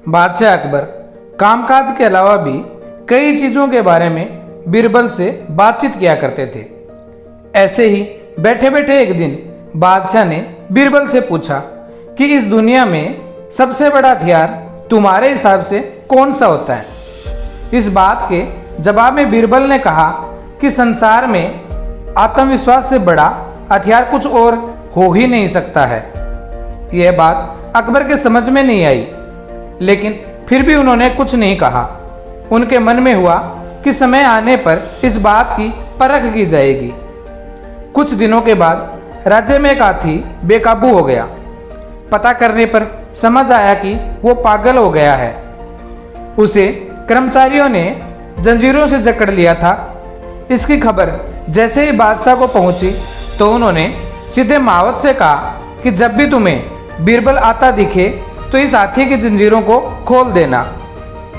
बादशाह अकबर कामकाज के अलावा भी कई चीज़ों के बारे में बीरबल से बातचीत किया करते थे। ऐसे ही बैठे बैठे एक दिन बादशाह ने बीरबल से पूछा कि इस दुनिया में सबसे बड़ा हथियार तुम्हारे हिसाब से कौन सा होता है। इस बात के जवाब में बीरबल ने कहा कि संसार में आत्मविश्वास से बड़ा हथियार कुछ और हो ही नहीं सकता है। यह बात अकबर के समझ में नहीं आई, लेकिन फिर भी उन्होंने कुछ नहीं कहा। उनके मन में हुआ कि समय आने पर इस बात की परख की जाएगी। कुछ दिनों के बाद राज्य में एक हाथी बेकाबू हो गया। पता करने पर समझ आया कि वो पागल हो गया है। उसे कर्मचारियों ने जंजीरों से जकड़ लिया था। इसकी खबर जैसे ही बादशाह को पहुंची तो उन्होंने सीधे महावत से कहा कि जब भी तुम्हें बीरबल आता दिखे तो इस हाथी की जंजीरों को खोल देना।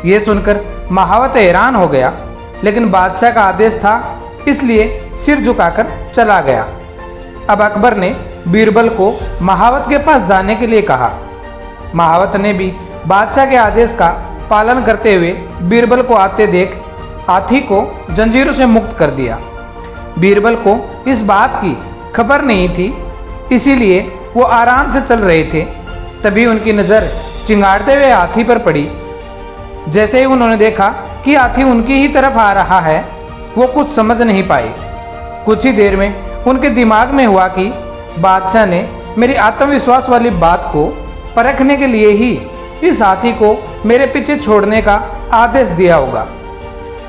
यह सुनकर महावत हैरान हो गया, लेकिन बादशाह का आदेश था, इसलिए सिर झुकाकर चला गया। अब अकबर ने बीरबल को महावत के पास जाने के लिए कहा। महावत ने भी बादशाह के आदेश का पालन करते हुए बीरबल को आते देख हाथी को जंजीरों से मुक्त कर दिया। बीरबल को इस बात की खबर नहीं थी, इसीलिए वो आराम से चल रहे थे। तभी उनकी नज़र चिंगाड़ते हुए हाथी पर पड़ी। जैसे ही उन्होंने देखा कि हाथी उनकी ही तरफ आ रहा है, वो कुछ समझ नहीं पाए। कुछ ही देर में उनके दिमाग में हुआ कि बादशाह ने मेरी आत्मविश्वास वाली बात को परखने के लिए ही इस हाथी को मेरे पीछे छोड़ने का आदेश दिया होगा।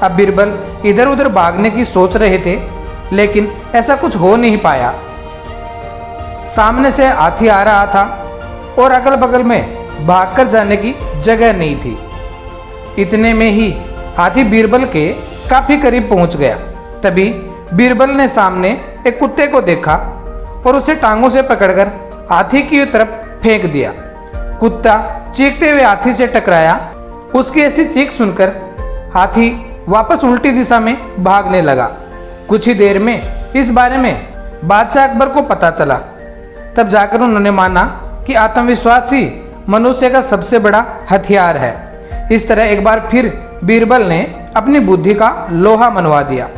अब बीरबल इधर उधर भागने की सोच रहे थे, लेकिन ऐसा कुछ हो नहीं पाया। सामने से हाथी आ रहा था और अगल बगल में भागकर जाने की जगह नहीं थी। इतने में ही हाथी बीरबल के काफी करीब पहुंच गया। तभी बीरबल ने सामने एक कुत्ते को देखा और उसे टांगों से पकड़कर हाथी की तरफ फेंक दिया। कुत्ता चीखते हुए हाथी से टकराया। उसकी ऐसी चीख सुनकर हाथी वापस उल्टी दिशा में भागने लगा। कुछ ही देर में इस बारे में बादशाह अकबर को पता चला। तब जाकर उन्होंने माना कि आत्मविश्वास ही मनुष्य का सबसे बड़ा हथियार है। इस तरह एक बार फिर बीरबल ने अपनी बुद्धि का लोहा मनवा दिया।